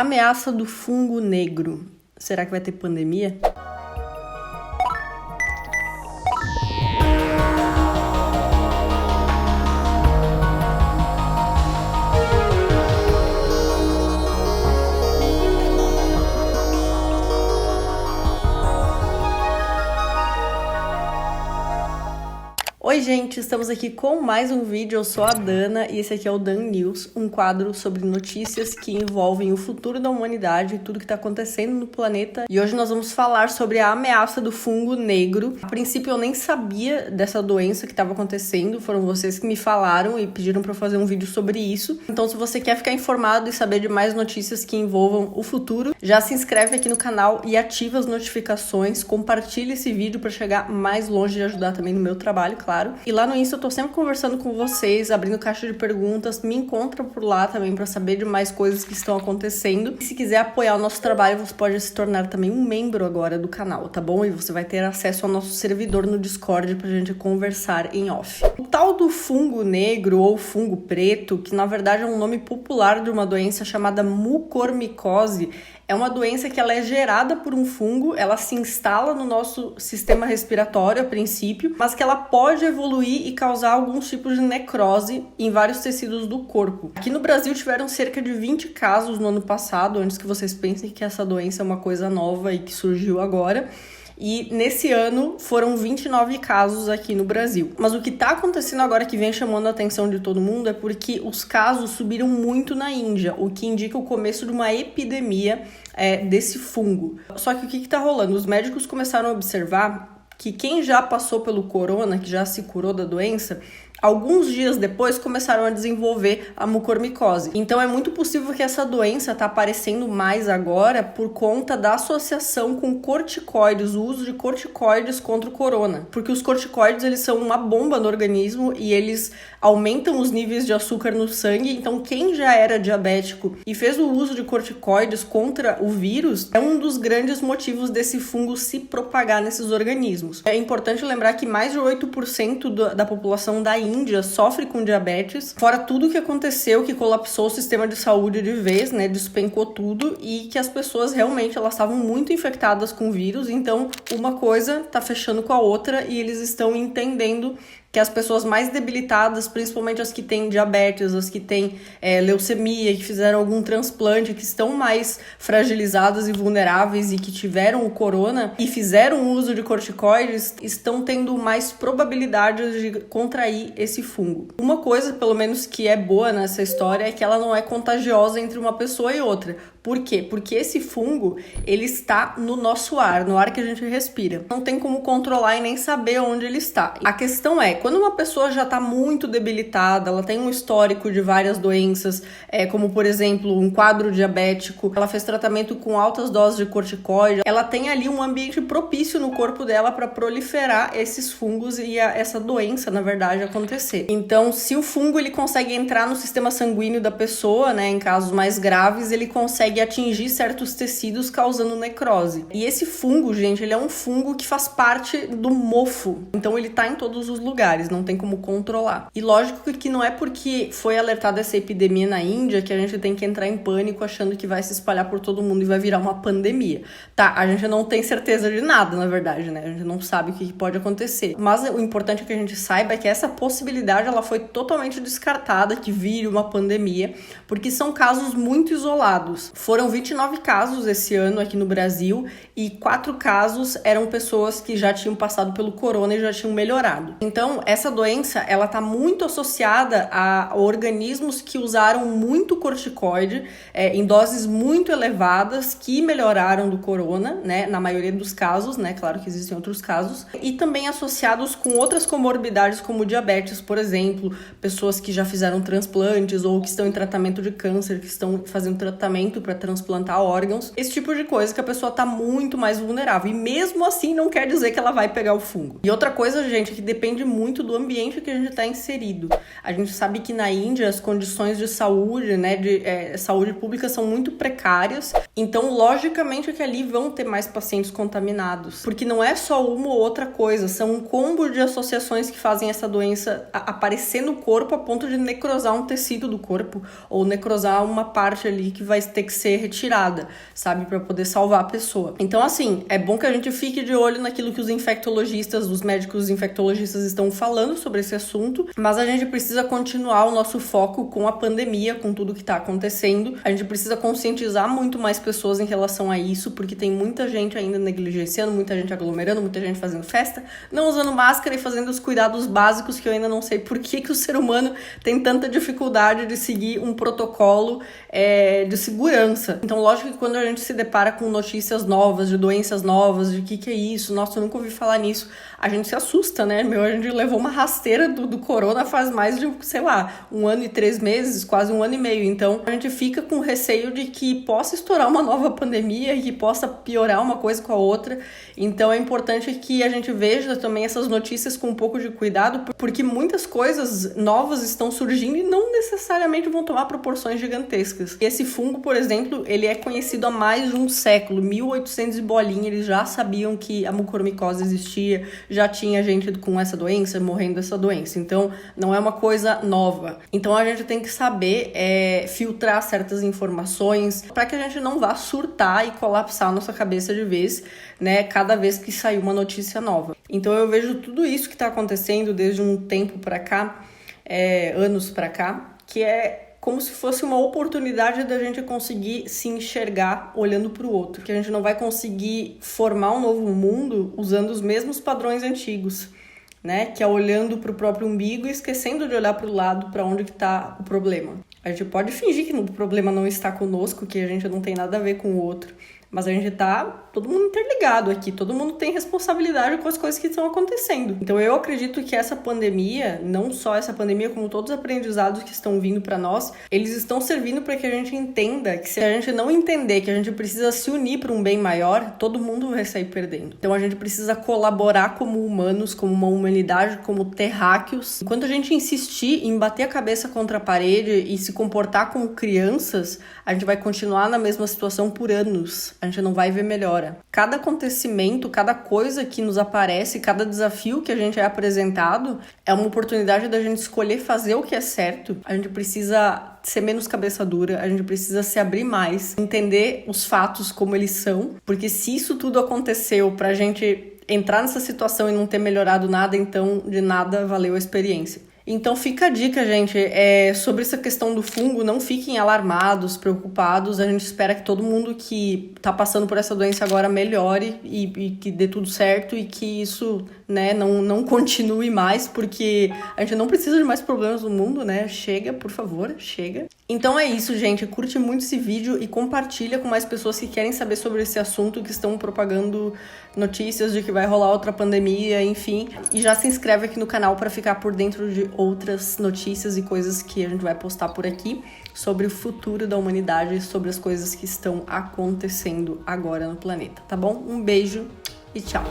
Ameaça do fungo negro. Será que vai ter pandemia? Oi gente, estamos aqui com mais um vídeo, eu sou a Dana e esse aqui é o Dan News, um quadro sobre notícias que envolvem o futuro da humanidade e tudo que está acontecendo no planeta. E hoje nós vamos falar sobre a ameaça do fungo negro. A princípio eu nem sabia dessa doença que estava acontecendo, foram vocês que me falaram e pediram para eu fazer um vídeo sobre isso. Então se você quer ficar informado e saber de mais notícias que envolvam o futuro, já se inscreve aqui no canal e ativa as notificações, compartilha esse vídeo para chegar mais longe e ajudar também no meu trabalho, claro. E lá no Insta eu tô sempre conversando com vocês, abrindo caixa de perguntas, me encontra por lá também para saber de mais coisas que estão acontecendo. E se quiser apoiar o nosso trabalho, você pode se tornar também um membro agora do canal, tá bom? E você vai ter acesso ao nosso servidor no Discord pra gente conversar em off. O tal do fungo negro ou fungo preto, que na verdade é um nome popular de uma doença chamada mucormicose, é uma doença que ela é gerada por um fungo, ela se instala no nosso sistema respiratório a princípio, mas que ela pode evoluir e causar alguns tipos de necrose em vários tecidos do corpo. Aqui no Brasil tiveram cerca de 20 casos no ano passado, antes que vocês pensem que essa doença é uma coisa nova e que surgiu agora. E nesse ano foram 29 casos aqui no Brasil. Mas o que está acontecendo agora que vem chamando a atenção de todo mundo é porque os casos subiram muito na Índia, o que indica o começo de uma epidemia desse fungo. Só que o que está rolando? Os médicos começaram a observar que quem já passou pelo corona, que já se curou da doença, alguns dias depois começaram a desenvolver a mucormicose. Então é muito possível que essa doença está aparecendo mais agora por conta da associação com corticoides, o uso de corticoides contra o corona. Porque os corticoides eles são uma bomba no organismo e eles aumentam os níveis de açúcar no sangue. Então quem já era diabético e fez o uso de corticoides contra o vírus é um dos grandes motivos desse fungo se propagar nesses organismos. É importante lembrar que mais de 8% da população da Índia sofre com diabetes, fora tudo que aconteceu, que colapsou o sistema de saúde de vez, né, despencou tudo e que as pessoas realmente elas estavam muito infectadas com o vírus, então uma coisa tá fechando com a outra e eles estão entendendo que as pessoas mais debilitadas, principalmente as que têm diabetes, as que têm leucemia, que fizeram algum transplante, que estão mais fragilizadas e vulneráveis e que tiveram o corona e fizeram uso de corticoides, estão tendo mais probabilidade de contrair esse fungo. Uma coisa, pelo menos, que é boa nessa história é que ela não é contagiosa entre uma pessoa e outra. Por quê? Porque esse fungo, ele está no nosso ar, no ar que a gente respira. Não tem como controlar e nem saber onde ele está. A questão é, quando uma pessoa já está muito debilitada, ela tem um histórico de várias doenças, como por exemplo, um quadro diabético, ela fez tratamento com altas doses de corticoide, ela tem ali um ambiente propício no corpo dela para proliferar esses fungos e essa doença, na verdade, acontecer. Então, se o fungo ele consegue entrar no sistema sanguíneo da pessoa, né, em casos mais graves, ele consegue atingir certos tecidos causando necrose. E esse fungo, gente, ele é um fungo que faz parte do mofo. Então ele tá em todos os lugares, não tem como controlar. E lógico que não é porque foi alertada essa epidemia na Índia que a gente tem que entrar em pânico achando que vai se espalhar por todo mundo e vai virar uma pandemia. Tá, a gente não tem certeza de nada, na verdade, né? A gente não sabe o que pode acontecer. Mas o importante é que a gente saiba que essa possibilidade ela foi totalmente descartada que vire uma pandemia, porque são casos muito isolados. Foram 29 casos esse ano aqui no Brasil e 4 casos eram pessoas que já tinham passado pelo corona e já tinham melhorado. Então, essa doença, ela tá muito associada a organismos que usaram muito corticoide em doses muito elevadas que melhoraram do corona, né, na maioria dos casos, né, claro que existem outros casos, e também associados com outras comorbidades como diabetes, por exemplo, pessoas que já fizeram transplantes ou que estão em tratamento de câncer, que estão fazendo tratamento para transplantar órgãos, esse tipo de coisa que a pessoa tá muito mais vulnerável e mesmo assim não quer dizer que ela vai pegar o fungo. E outra coisa, gente, que depende muito do ambiente que a gente tá inserido. A gente sabe que na Índia as condições de saúde, né, de saúde pública são muito precárias, então logicamente que ali vão ter mais pacientes contaminados, porque não é só uma ou outra coisa, são um combo de associações que fazem essa doença aparecer no corpo a ponto de necrosar um tecido do corpo ou necrosar uma parte ali que vai ter que ser retirada, sabe? Para poder salvar a pessoa. Então, assim, é bom que a gente fique de olho naquilo que os infectologistas, os médicos infectologistas estão falando sobre esse assunto, mas a gente precisa continuar o nosso foco com a pandemia, com tudo que está acontecendo. A gente precisa conscientizar muito mais pessoas em relação a isso, porque tem muita gente ainda negligenciando, muita gente aglomerando, muita gente fazendo festa, não usando máscara e fazendo os cuidados básicos que eu ainda não sei por que o ser humano tem tanta dificuldade de seguir um protocolo de segurança. Então, lógico que quando a gente se depara com notícias novas, de doenças novas, de que é isso, nossa, eu nunca ouvi falar nisso, a gente se assusta, né? A gente levou uma rasteira do corona faz mais de, sei lá, 1 ano e 3 meses, quase 1 ano e meio. Então, a gente fica com receio de que possa estourar uma nova pandemia e que possa piorar uma coisa com a outra. Então, é importante que a gente veja também essas notícias com um pouco de cuidado, porque muitas coisas novas estão surgindo e não necessariamente vão tomar proporções gigantescas. Esse fungo, por exemplo, ele é conhecido há mais de um século, 1800 e bolinha, eles já sabiam que a mucormicose existia, já tinha gente com essa doença, morrendo dessa doença. Então, não é uma coisa nova. Então, a gente tem que saber filtrar certas informações para que a gente não vá surtar e colapsar a nossa cabeça de vez, né, cada vez que sair uma notícia nova. Então, eu vejo tudo isso que está acontecendo desde um tempo para cá, anos para cá, que é como se fosse uma oportunidade da gente conseguir se enxergar olhando para o outro. Que a gente não vai conseguir formar um novo mundo usando os mesmos padrões antigos, né? Que é olhando para o próprio umbigo e esquecendo de olhar para o lado, para onde que está o problema. A gente pode fingir que o problema não está conosco, que a gente não tem nada a ver com o outro. Mas a gente tá todo mundo interligado aqui, todo mundo tem responsabilidade com as coisas que estão acontecendo. Então eu acredito que essa pandemia, não só essa pandemia, como todos os aprendizados que estão vindo para nós, eles estão servindo para que a gente entenda que se a gente não entender que a gente precisa se unir para um bem maior, todo mundo vai sair perdendo. Então a gente precisa colaborar como humanos, como uma humanidade, como terráqueos. Enquanto a gente insistir em bater a cabeça contra a parede e se comportar como crianças, a gente vai continuar na mesma situação por anos. A gente não vai ver melhora. Cada acontecimento, cada coisa que nos aparece, cada desafio que a gente é apresentado é uma oportunidade da gente escolher fazer o que é certo. A gente precisa ser menos cabeça dura, a gente precisa se abrir mais, entender os fatos como eles são, porque se isso tudo aconteceu pra gente entrar nessa situação e não ter melhorado nada, então de nada valeu a experiência. Então fica a dica, gente, sobre essa questão do fungo, não fiquem alarmados, preocupados, a gente espera que todo mundo que tá passando por essa doença agora melhore e que dê tudo certo e que isso, né, não continue mais, porque a gente não precisa de mais problemas no mundo, né, chega, por favor, chega. Então é isso, gente, curte muito esse vídeo e compartilha com mais pessoas que querem saber sobre esse assunto, que estão propagando notícias de que vai rolar outra pandemia, enfim. E já se inscreve aqui no canal para ficar por dentro de outras notícias e coisas que a gente vai postar por aqui sobre o futuro da humanidade, sobre as coisas que estão acontecendo agora no planeta, tá bom? Um beijo e tchau!